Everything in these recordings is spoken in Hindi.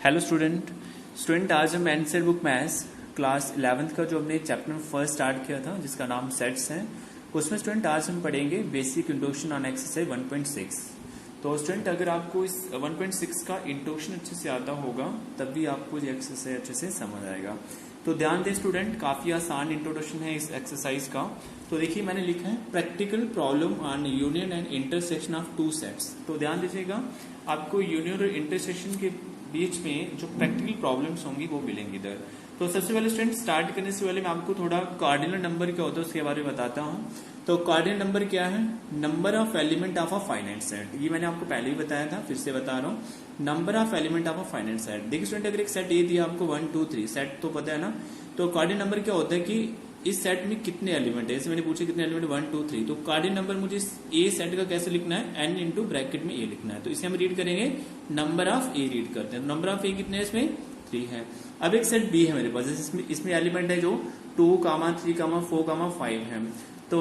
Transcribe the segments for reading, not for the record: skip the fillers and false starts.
हेलो स्टूडेंट आज हम NCERT book maths class 11th का जो हमने चैप्टर फर्स्ट स्टार्ट किया था जिसका नाम सेट्स है, उसमें स्टूडेंट आज हम पढ़ेंगे बेसिक इंट्रोडक्शन ऑन एक्सरसाइज 1.6। तो स्टूडेंट अगर आपको इस 1.6 का इंट्रोडक्शन अच्छे से आता होगा तब भी आपको ये एक्सरसाइज अच्छे से समझ आएगा। तो ध्यान दें स्टूडेंट, काफी आसान इंट्रोडक्शन है इस एक्सरसाइज का। तो देखिए मैंने लिखा है practical problem on union and intersection of two sets. तो ध्यान दीजिएगा, आपको यूनियन और इंटरसेक्शन के बीच में जो प्रैक्टिकल प्रॉब्लम्स होंगी वो मिलेंगी इधर। तो सबसे पहले स्टूडेंट स्टार्ट करने से पहले मैं आपको थोड़ा कार्डिनल नंबर क्या होता है उसके बारे में बताता हूँ। तो कार्डिनल नंबर क्या है? Number of element of a finite set. ये मैंने आपको पहले ही बताया था, फिर से बता रहा हूँ। Number of element of a finite set. देखिए स्टूडेंट, अगर एक सेट ए दिया आपको 1 2 3 सेट तो पता है ना। तो कार्डिनल नंबर क्या होता है कि इस सेट में कितने एलिमेंट है। जैसे मैंने पूछा कितने एलिमेंट 1 2 3, तो कार्डिनल नंबर मुझे इस ए सेट का कैसे लिखना है, n इंटू ब्रैकेट में ए लिखना है। तो इसे हम रीड करेंगे नंबर ऑफ ए रीड करते हैं। तो नंबर ऑफ ए कितने है इसमें? 3 है। अब एक सेट बी है मेरे पास, जैसे इसमें एलिमेंट है जो 2, 3, 4, 5 है। तो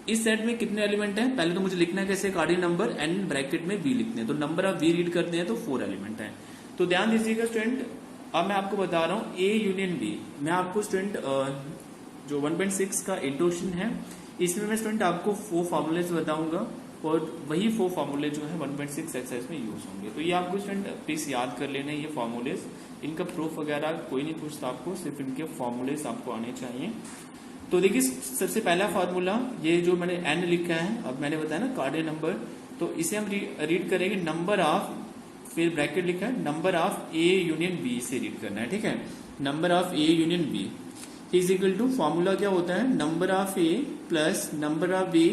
इस सेट में कितने एलिमेंट है? पहले तो मुझे लिखना है कैसे, कार्डिनल नंबर n ब्रैकेट में बी लिखते हैं। तो नंबर ऑफ बी रीड करते हैं तो 4 एलिमेंट है। तो ध्यान दीजिएगा स्टूडेंट, अब मैं आपको बता रहा हूँ ए यूनियन बी। मैं आपको स्टूडेंट जो 1.6 का इंट्रोडक्शन है इसमें मैं स्टूडेंट आपको 4 फॉर्मूलेज बताऊंगा और वही 4 फॉर्मूले जो है 1.6 एक्सरसाइज में यूज होंगे। तो ये आपको स्टूडेंट प्लीज याद कर लेना, ये फॉर्मूलेज, इनका प्रूफ वगैरह कोई नहीं पूछता आपको, सिर्फ इनके फॉर्मूलेज आपको आने चाहिए। तो देखिए सबसे पहला फॉर्मूला ये जो मैंने एन लिखा है, अब मैंने बताया ना कार्डिनल नंबर, तो इसे हम रीड करेंगे नंबर ऑफ, फिर ब्रैकेट लिखा है number of A union B से रीड करना है, ठीक है। Number of A union B is equal to, formula क्या होता है, number of A plus number of B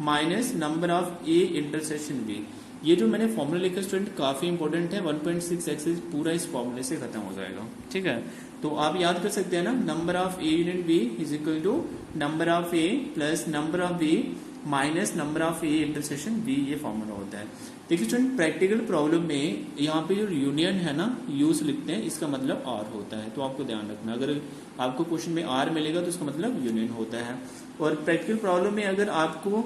minus number of A intersection B. ये जो मैंने फॉर्मूला लिखा स्टूडेंट काफी इंपॉर्टेंट है, 1.6 एक्सरसाइज पूरा इस फॉर्मूले से खत्म हो जाएगा, ठीक है। तो आप याद कर सकते हैं ना, number of A union B is equal to number of A plus number of B minus number of A intersection B, ये फॉर्मूला होता है। देखिए स्टूडेंट प्रैक्टिकल प्रॉब्लम में यहाँ पे जो यूनियन है ना, यूज लिखते हैं, इसका मतलब आर होता है। तो आपको ध्यान रखना, अगर आपको क्वेश्चन में आर मिलेगा तो इसका मतलब यूनियन होता है। और प्रैक्टिकल प्रॉब्लम में अगर आपको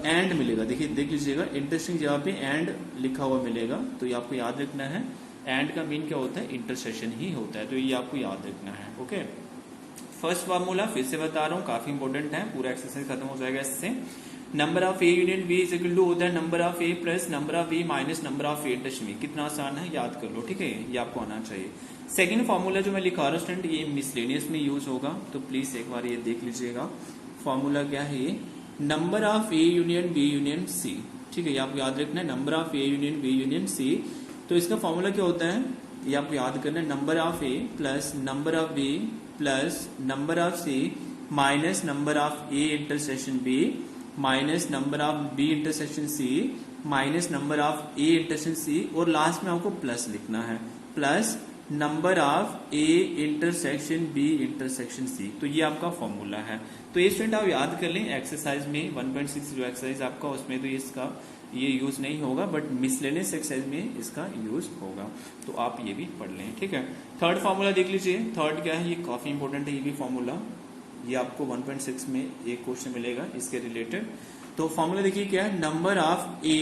एंड मिलेगा, देखिए देख लीजिएगा, इंटरेस्टिंग जगह पे एंड लिखा हुआ मिलेगा, तो ये आपको याद रखना है। एंड का मीन क्या होता है, इंटरसेक्शन ही होता है, तो ये आपको याद रखना है। ओके, फर्स्ट फार्मूला फिर से बता रहा हूँ, काफी इंपॉर्टेंट है, पूरा एक्सरसाइज खत्म हो जाएगा इससे। Number of A union B is equal to होता है number of A plus number of B minus number of A intersection B. कितना आसान है, याद कर लो, ठीक है, ये आपको आना चाहिए। सेकंड फार्मूला जो मैं लिखा रहा हूँ स्टूडेंट, ये मिसलेनियस में यूज होगा, तो प्लीज एक बार ये देख लीजिएगा। फॉर्मूला क्या है, ये number of A union B union C, ठीक है, ये आपको याद रखना है, number of A union B union C. तो इसका फॉर्मूला क्या होता है, ये आपको याद करना है, number of A plus number of B plus number of C minus number of A intersection B minus number of B intersection C minus number of A intersection C, और लास्ट में आपको प्लस लिखना है, plus number of A intersection B intersection C. तो ये आपका फॉर्मूला है। तो ये स्टूडेंट आप याद कर लें, एक्सरसाइज में 1.6 जो एक्सरसाइज आपका उसमें तो इसका ये यूज नहीं होगा, बट मिसलेनियस एक्सरसाइज में इसका यूज होगा, तो आप ये भी पढ़ लें, ठीक है। थर्ड फॉर्मूला देख लीजिए, थर्ड क्या है, ये काफी इंपॉर्टेंट है ये भी फॉर्मूला, ये आपको 1.6 में एक क्वेश्चन मिलेगा इसके रिलेटेड। तो फॉर्मूला देखिए क्या है, नंबर ऑफ ए,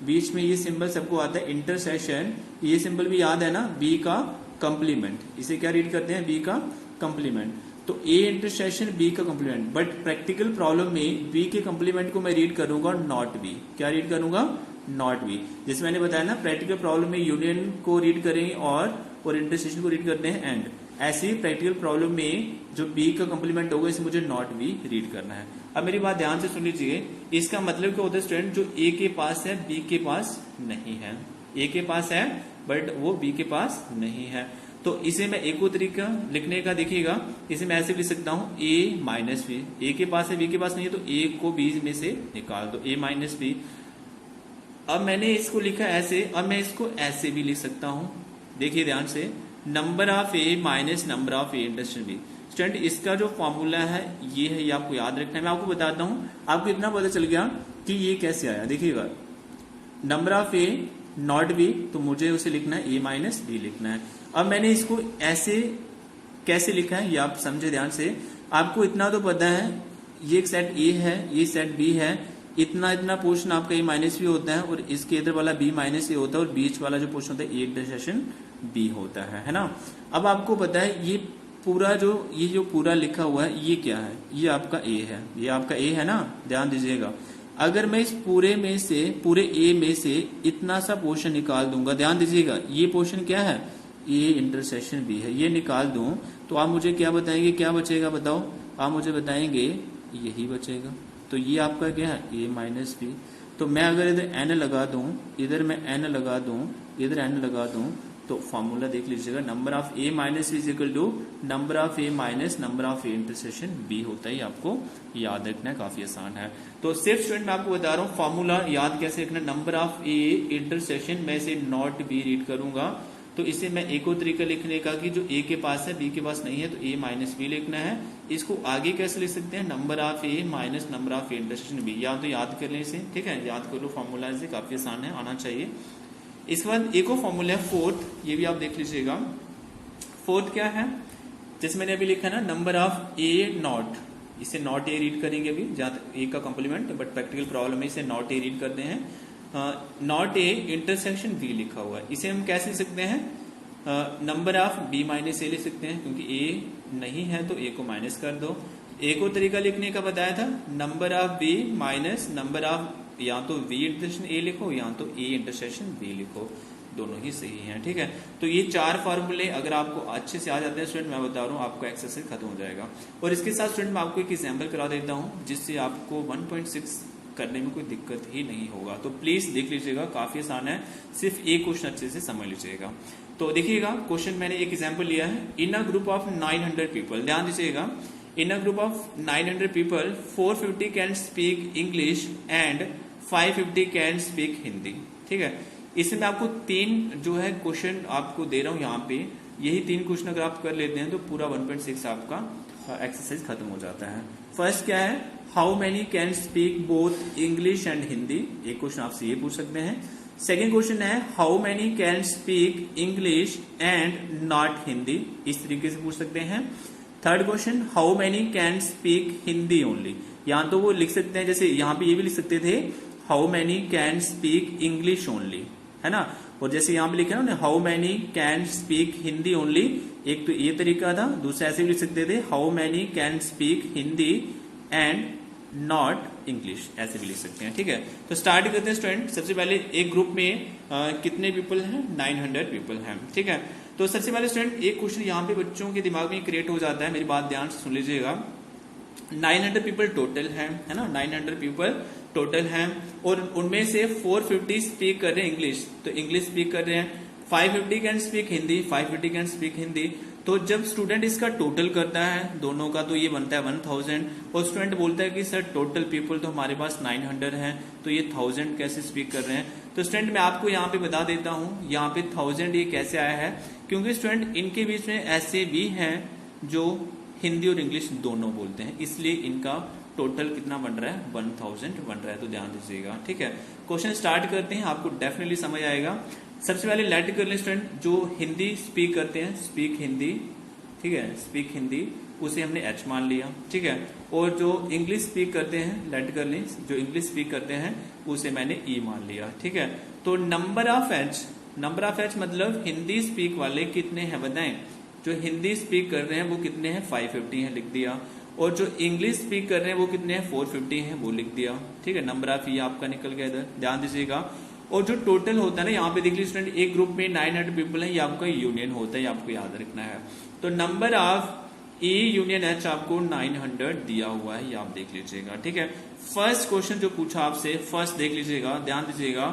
बीच में ये सिंबल सबको आता है इंटरसेक्शन, ये सिंबल भी याद है ना, बी का कंप्लीमेंट, इसे क्या रीड करते हैं, बी का कंप्लीमेंट। तो ए इंटरसेक्शन बी का कंप्लीमेंट, बट प्रैक्टिकल प्रॉब्लम में बी के कंप्लीमेंट को मैं रीड करूंगा नॉट बी। क्या रीड करूंगा, नॉट बी। जैसे मैंने बताया ना, प्रैक्टिकल प्रॉब्लम में यूनियन को रीड करेंगे और इंटरसेक्शन को रीड करते हैं एंड। ऐसे ही प्रैक्टिकल प्रॉब्लम में जो बी का कंप्लीमेंट होगा इसे मुझे नॉट बी रीड करना है। अब मेरी बात ध्यान से सुन लीजिए, इसका मतलब क्या होता है स्टूडेंट, जो ए के पास है बी के पास नहीं है, ए के पास है बट वो बी के पास नहीं है। तो इसे मैं एक और तरीका लिखने का देखिएगा, इसे मैं ऐसे लिख सकता हूं ए माइनस बी, ए के पास है बी के पास नहीं है, तो ए को बी में से निकाल दो, ए माइनस बी। अब मैंने इसको लिखा ऐसे, अब मैं इसको ऐसे भी लिख सकता हूं, देखिए ध्यान से, number of A minus number of A intersection B. Student इसका जो फॉर्मूला है ये है, ये आपको याद रखना है। मैं आपको बताता हूं, आपको इतना पता चल गया कि ये कैसे आया। देखिएगा, number of A not be, तो मुझे उसे लिखना है ए माइनस बी लिखना है। अब मैंने इसको ऐसे कैसे लिखा है ये आप समझे ध्यान से। आपको इतना तो पता है, ये एक सेट ए है, ये सेट बी है, इतना इतना पोर्शन आपका ए माइनस बी होता है और इसके इधर वाला बी माइनस ए होता है और बीच वाला जो पोर्शन होता है ए इंटरसेक्शन बी होता है ना। अब आपको पता है ये जो पूरा लिखा हुआ है ये क्या है, ये आपका ए है, ये आपका ए है ना, ध्यान दीजिएगा। अगर मैं इस पूरे ए में से इतना सा पोर्शन निकाल दूंगा, ध्यान दीजिएगा, ये पोर्शन क्या है, ए इंटरसेक्शन बी है, ये निकाल दूं तो आप मुझे क्या बताएंगे, क्या बचेगा बताओ, आप मुझे बताएंगे यही बचेगा। तो ये आपका क्या है, ए माइनस बी। तो मैं अगर इधर एन लगा दूं, इधर मैं एन लगा दूं, इधर एन लगा दूं, तो फॉर्मूला देख लीजिएगा, number of A minus B is equal to number of A minus number of A intersection B होता है। आपको याद रखना है, काफी आसान है। तो सिर्फ स्टूडेंट मैं आपको बता रहा हूँ फॉर्मूला याद कैसे रखना। नंबर ऑफ ए इंटरसेक्शन में से नॉट बी रीड करूंगा, तो इसे मैं एक और तरीका लिखने का कि जो ए के पास है बी के पास नहीं है, तो ए माइनस बी लिखना है। इसको आगे कैसे लिख सकते हैं, number of A minus number of A intersection B, या तो याद कर लें इसे, ठीक है, याद कर लो फॉर्मूला, इसे काफी आसान है, आना चाहिए। इसके बाद एक और फॉर्मूला है फोर्थ, ये भी आप देख लीजिएगा। फोर्थ क्या है, जैसे मैंने अभी लिखा ना, नंबर ऑफ ए नॉट, इसे नॉट ए रीड करेंगे अभी, जहां ए का कॉम्प्लीमेंट, बट प्रैक्टिकल प्रॉब्लम में इसे नॉट ए रीड करते हैं। नॉट ए इंटरसेक्शन बी लिखा हुआ है, इसे हम कैसे लिख सकते हैं, नंबर ऑफ बी माइनस ए लिख सकते हैं, क्योंकि ए नहीं है तो ए को माइनस कर दो। एक और तरीका लिखने का बताया था, number of B minus number of, या तो वी इंटरसेक्शन ए लिखो या तो ए इंटरसेक्शन बी लिखो, दोनों ही सही हैं, ठीक है। तो ये चार फार्मूले अगर आपको अच्छे से आ जाते हैं स्टूडेंट, मैं बता रहा हूँ आपका एक्सरसाइज खत्म हो जाएगा। और इसके साथ स्टूडेंट मैं आपको एक एग्जाम्पल करा देता हूँ जिससे आपको 1.6 करने में कोई दिक्कत ही नहीं होगा। तो प्लीज देख लीजिएगा, काफी आसान है, सिर्फ एक क्वेश्चन अच्छे से समझ लीजिएगा। तो देखिएगा क्वेश्चन, मैंने एक एग्जाम्पल लिया है, in a group of 900 people, ध्यान दीजिएगा, in a group of 900 people 450 can speak English and 550 can speak Hindi, ठीक है। इसमें आपको तीन जो है क्वेश्चन आपको दे रहा हूं यहाँ पे, यही तीन क्वेश्चन अगर आप कर लेते हैं तो पूरा 1.6 आपका एक्सरसाइज खत्म हो जाता है। फर्स्ट क्या है, how many can speak both English and Hindi, एक क्वेश्चन आपसे ये पूछ सकते हैं। सेकेंड क्वेश्चन है, how many can speak English and not Hindi, इस तरीके से पूछ सकते हैं। Third question, how many can speak Hindi only, यहाँ तो वो लिख सकते हैं, जैसे यहाँ पे ये भी लिख सकते थे, how many can speak English only, है ना, और जैसे यहाँ पे लिखा ना, how many can speak Hindi only, एक तो ये तरीका था, दूसरा ऐसे भी लिख सकते थे, how many can speak Hindi and not English, ऐसे भी लिख सकते हैं, ठीक है। तो स्टार्ट करते हैं स्टूडेंट। सबसे पहले एक ग्रुप में कितने पीपल हैं, 900 पीपल हैं, ठीक है। तो सबसे पहले स्टूडेंट एक क्वेश्चन यहाँ पे बच्चों के दिमाग में क्रिएट हो जाता है, मेरी बात ध्यान से सुन लीजिएगा। 900 पीपल टोटल है ना, 900 पीपल टोटल हैं, और उनमें से 450 स्पीक कर रहे हैं इंग्लिश, तो इंग्लिश स्पीक कर रहे हैं, 550 can speak Hindi, 550 can speak Hindi. तो जब स्टूडेंट इसका टोटल करता है दोनों का, तो ये बनता है 1000, और स्टूडेंट बोलता है कि सर टोटल पीपल तो हमारे पास 900 हैं, तो ये 1000 कैसे स्पीक कर रहे हैं। तो स्टूडेंट मैं आपको यहाँ पे बता देता हूँ, यहाँ पे 1000 ये कैसे आया है, क्योंकि स्टूडेंट इनके बीच में ऐसे भी हैं जो हिंदी और इंग्लिश दोनों बोलते हैं, इसलिए इनका टोटल कितना बन रहा है, 1000 बन रहा है, तो ध्यान दीजिएगा, ठीक है। क्वेश्चन स्टार्ट करते हैं, आपको डेफिनेटली समझ आएगा। सबसे पहले लेट कर लें स्टूडेंट, जो हिंदी स्पीक करते हैं, स्पीक हिंदी, ठीक है, स्पीक हिंदी, उसे हमने एच मान लिया, ठीक है। और जो इंग्लिश स्पीक करते हैं, लेट कर लें, जो इंग्लिश स्पीक करते हैं उसे मैंने ई मान लिया, ठीक है। तो नंबर ऑफ एच मतलब हिंदी स्पीक वाले कितने हैं बताएं, जो हिंदी स्पीक कर रहे हैं वो कितने हैं, 550 है, लिख दिया। और जो इंग्लिश स्पीक कर रहे हैं वो कितने हैं, 450 हैं, वो लिख दिया, ठीक है। नंबर ऑफ ये आपका निकल गया इधर, ध्यान दीजिएगा। और जो टोटल होता है ना, यहाँ पे देख लीजिए स्टूडेंट, एक ग्रुप में 900 पीपल है, ये आपका यूनियन होता है, ये आपको याद रखना है। तो number of E union H आपको 900 दिया हुआ है, ये आप देख लीजिएगा, ठीक है। फर्स्ट क्वेश्चन जो पूछा आपसे, फर्स्ट देख लीजिएगा, ध्यान दीजिएगा,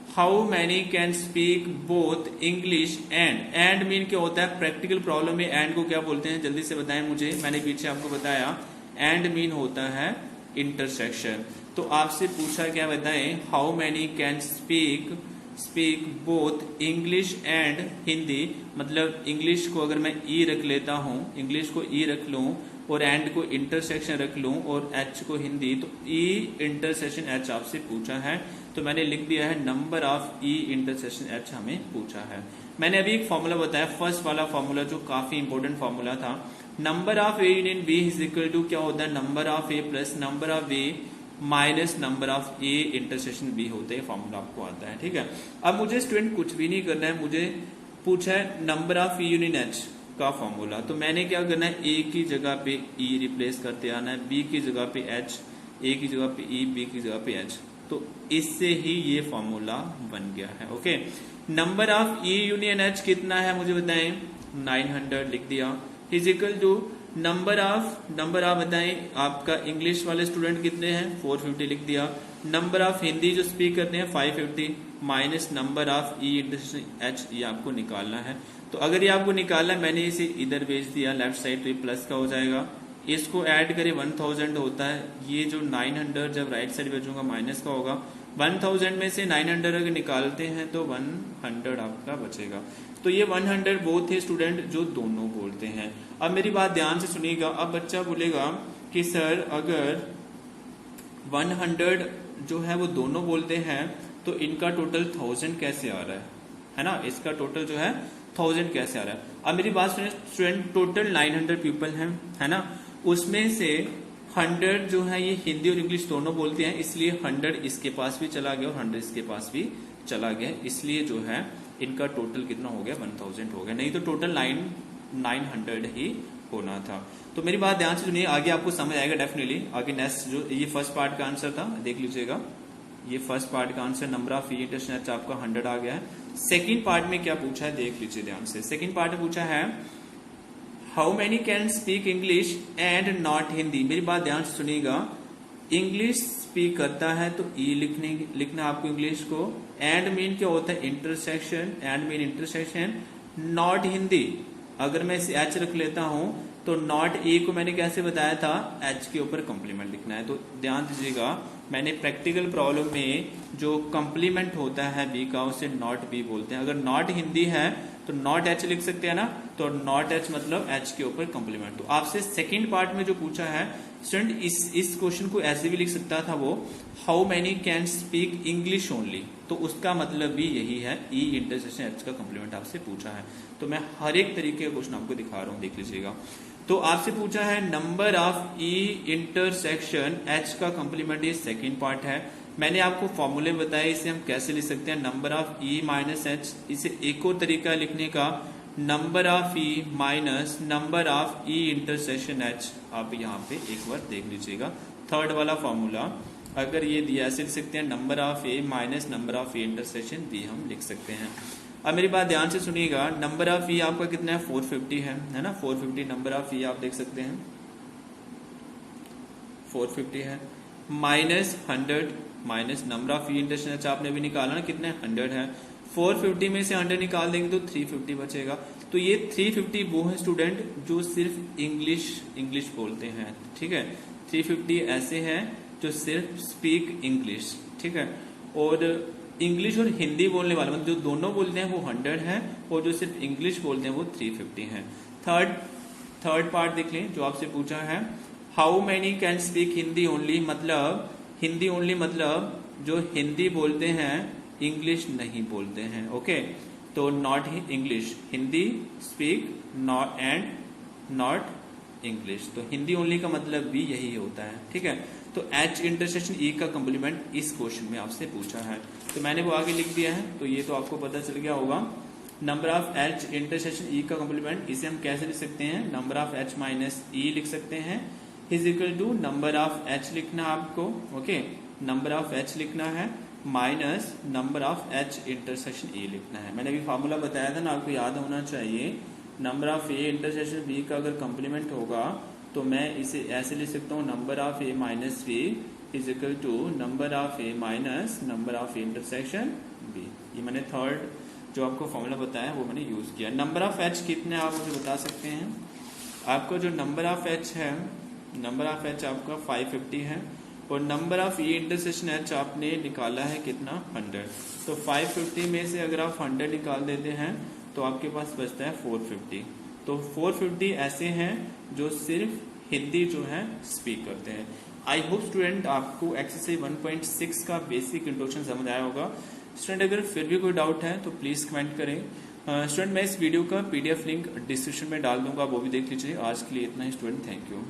how many can speak both English and mean क्या होता है, प्रैक्टिकल प्रॉब्लम में एंड को क्या बोलते हैं, जल्दी से बताएं मुझे, मैंने पीछे आपको बताया, एंड मीन होता है इंटरसेक्शन। तो आपसे पूछा क्या बताएं, how many can speak both English and Hindi, मतलब इंग्लिश को अगर मैं ई रख लेता हूं, इंग्लिश को ई रख लूं और एंड को इंटरसेक्शन रख लूं और एच को हिंदी, तो ई इंटरसेक्शन एच आपसे पूछा है, तो मैंने लिख दिया है number of E intersection H हमें पूछा है। मैंने अभी एक फॉर्मूला बताया, फर्स्ट वाला फॉर्मूला जो काफी इंपॉर्टेंट फॉर्मूला था, number of A union B is equal to क्या होता है, number of A plus number of B minus number of A intersection B होते हैं, फॉर्मूला आपको आता है। ठीक है, अब मुझे स्टूडेंट कुछ भी नहीं करना है, मुझे पूछा है number of E union H का फॉर्मूला, तो मैंने क्या करना है, ए की जगह पे ई रिप्लेस करते आना है, बी की जगह पे एच, ए की जगह पे ई, बी की जगह पे एच, तो इससे ही ये फॉर्मूला बन गया है। Okay, number of E union H कितना है मुझे बताएं, 900 लिख दिया, is equal to number of बताएं आपका इंग्लिश वाले स्टूडेंट कितने हैं, 450 लिख दिया, नंबर ऑफ हिंदी जो स्पीक करते हैं 550, minus number of E intersection H, ये आपको निकालना है। तो अगर ये आपको निकालना है, मैंने इसे इधर भेज दिया लेफ्ट साइड, तो ये प्लस का हो जाएगा, इसको ऐड करें 1000 होता है, ये जो 900 जब राइट साइड भेजूंगा माइनस का होगा, 1000 में से 900 अगर निकालते हैं तो 100 आपका बचेगा। तो ये 100 वो थे स्टूडेंट जो दोनों बोलते हैं। अब मेरी बात ध्यान से सुनिएगा, अब बच्चा बोलेगा कि सर अगर 100 जो है वो दोनों बोलते हैं तो इनका टोटल 1000 कैसे आ रहा है ना, इसका टोटल जो है 1000 कैसे आ रहा है। अब मेरी बात सुनिए स्टूडेंट, टोटल 900 पीपल हैं, है ना, उसमें से 100 जो है ये हिंदी और इंग्लिश दोनों बोलते हैं, इसलिए 100 इसके पास भी चला गया और 100 इसके पास भी चला गया, इसलिए जो है इनका टोटल कितना हो गया, 1000 हो गया, नहीं तो टोटल 900 ही होना था। तो मेरी बात ध्यान से सुनिए, आगे आपको समझ आएगा डेफिनेटली। आगे नेक्स्ट जो ये फर्स्ट पार्ट का आंसर था, देख लीजिएगा, ये फर्स्ट पार्ट का answer number of E intersection H आपका 100 आ गया है। सेकंड पार्ट में क्या पूछा है देख लीजिए ध्यान से। सेकंड पार्ट में पूछा है how many can speak English and not Hindi. मेरी बात ध्यान से सुनिएगा, इंग्लिश स्पीक करता है तो ई लिखना आपको इंग्लिश को, एंड मीन क्या होता है, intersection, and mean intersection, not Hindi अगर मैं इसे एच रख लेता हूं तो नॉट ए को मैंने कैसे बताया था, एच के ऊपर कॉम्प्लीमेंट लिखना है। तो ध्यान दीजिएगा, मैंने प्रैक्टिकल प्रॉब्लम में जो कॉम्प्लीमेंट होता है बी का उसे नॉट बी बोलते हैं। अगर नॉट हिंदी है तो नॉट एच लिख सकते हैं ना, तो नॉट एच मतलब एच के ऊपर कॉम्प्लीमेंट। तो आपसे सेकंड पार्ट में जो पूछा है स्टूडेंट, इस क्वेश्चन को ऐसे भी लिख सकता था वो, how many can speak English only, तो उसका मतलब भी यही है, ई इंटरसेक्शन एच का कॉम्प्लीमेंट आपसे पूछा है। तो मैं हर एक तरीके का क्वेश्चन आपको दिखा रहा हूं, देख लीजिएगा। तो आपसे पूछा है number of E intersection H का कॉम्प्लीमेंट, ये सेकंड पार्ट है। मैंने आपको फॉर्मूले बताए, इसे हम कैसे लिख सकते हैं, number of E minus H. इसे एक और तरीका लिखने का, number of E minus number of E intersection H. आप यहाँ पे एक बार देख लीजिएगा, थर्ड वाला फॉर्मूला अगर ये दिया ऐसे लिख सकते हैं, number of A minus number of A intersection B हम लिख सकते हैं। अब मेरी बात ध्यान से सुनिएगा, नंबर ऑफ ई आपका कितना है, 450 है ना, 450 नंबर ऑफ ई आप देख सकते हैं 450 है, minus 100 minus number of E intersection आपने भी निकाला ना, कितने 100 है, 450 में से 100 निकाल देंगे तो 350 बचेगा। तो ये 350 वो है स्टूडेंट जो सिर्फ इंग्लिश बोलते हैं, ठीक है, 350 ऐसे हैं जो सिर्फ स्पीक इंग्लिश, ठीक है, और इंग्लिश और हिंदी बोलने वाले मतलब जो दोनों बोलते हैं वो 100 है, और जो सिर्फ इंग्लिश बोलते हैं वो 350 है। थर्ड पार्ट देख लें जो आपसे पूछा है, how many can speak Hindi only, मतलब हिंदी ओनली मतलब जो हिंदी बोलते हैं इंग्लिश नहीं बोलते हैं। ओके, तो not English, Hindi speak not and not English, तो हिंदी ओनली का मतलब भी यही होता है, ठीक है। तो एच इंटरसेक्शन ई का कॉम्प्लीमेंट इस क्वेश्चन में आपसे पूछा है, तो मैंने वो आगे लिख दिया है, तो ये तो आपको पता चल गया होगा। Number of H intersection E का कॉम्प्लीमेंट, इसे हम कैसे लिख सकते हैं, number of H minus E लिख सकते हैं, is equal to number of H लिखना आपको, ओके, नंबर ऑफ एच लिखना है minus number of H intersection E लिखना है। मैंने अभी फार्मूला बताया था ना, आपको याद होना चाहिए, number of A intersection B का अगर कॉम्प्लीमेंट होगा तो मैं इसे ऐसे लिख सकता हूँ, number of A minus B is equal to number of A minus number of A intersection B. ये मैंने थर्ड जो आपको फॉर्मूला बताया वो मैंने यूज किया। नंबर ऑफ एच कितने आप मुझे बता सकते हैं, आपका जो नंबर ऑफ एच है, नंबर ऑफ एच आपका 550 है, और number of E intersection H आपने निकाला है कितना, 100। तो 550 में से अगर आप 100 निकाल देते हैं तो आपके पास बचता है 450। तो 450 ऐसे हैं जो सिर्फ हिंदी जो है स्पीक करते हैं। आई होप स्टूडेंट आपको एक्सरसाइज 1.6 का बेसिक इंट्रोडक्शन समझ आया होगा। स्टूडेंट अगर फिर भी कोई डाउट है तो प्लीज कमेंट करें। स्टूडेंट मैं इस वीडियो का PDF लिंक डिस्क्रिप्शन में डाल दूंगा, वो भी देख लीजिए। आज के लिए इतना ही स्टूडेंट, थैंक यू।